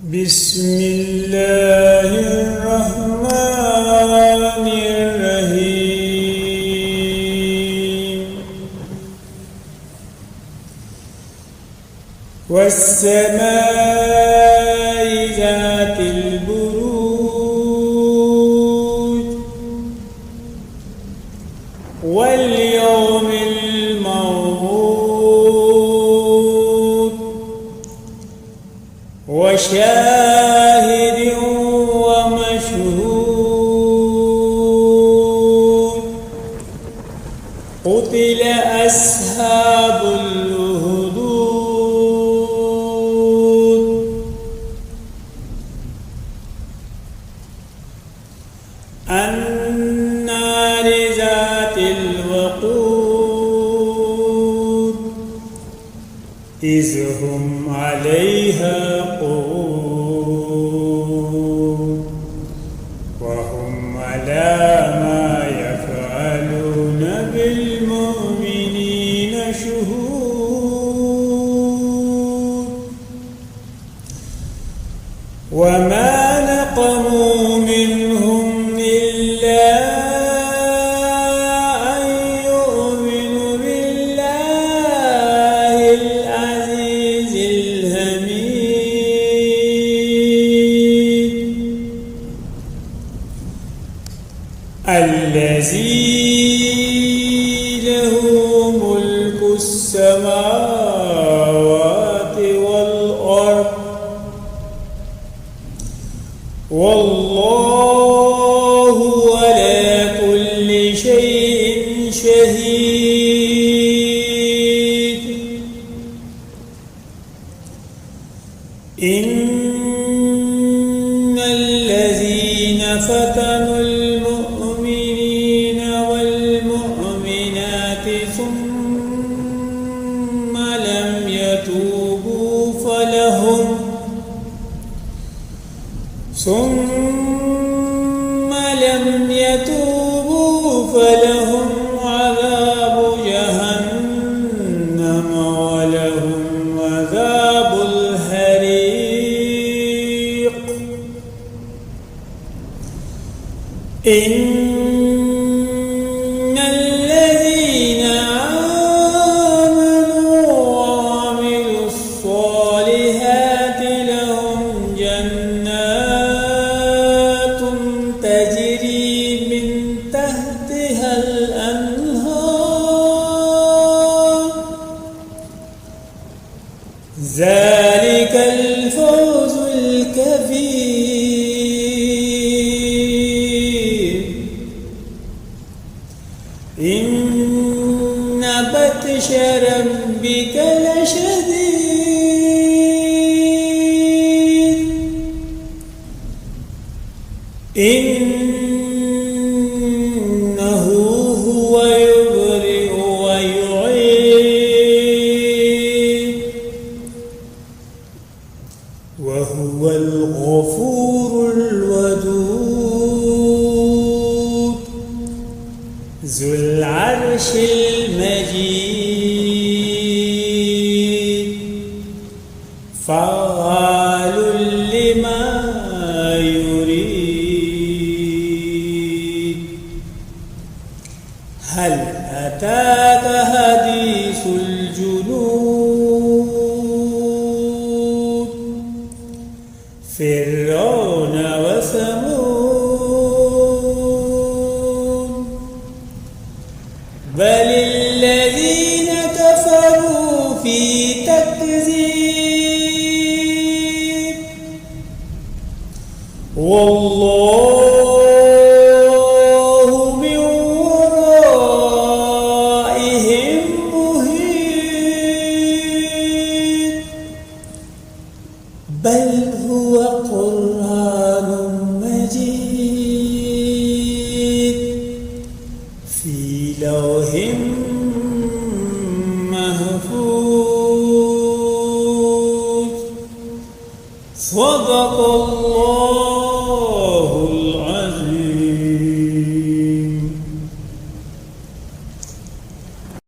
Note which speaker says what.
Speaker 1: بسم الله الرحمن الرحيم والسماء ذات البروج واليوم الموعود وشاهد ومشهود قتل أصحاب الأخدود النار ذات الوقود إذ هم عليها قعود وهم على ما يفعلون بالمؤمنين شهود وما نقموا منهم إلا أن يؤمنوا بالله العزيز الحميد الذي له ملك السماوات والأرض والله على كل شيء شهيد إن الذين فتنوا المؤمنين والمؤمنات ثم لم يتوبوا فلهم عذاب جهنم ولهم عذاب الحريق إن الذين آمنوا وعملوا الصالحات لهم جنات تجري من تحتها الأنهار ذلك الفوز الكبير إن بطش ربك لشديد إنه هو يبرئ ويعيد وهو الغفور الودود ذو العرش المجيد فعال لما يريد هل أتاك حديث الجنود فرعون وثمود بل الذين كفروا في تكذيب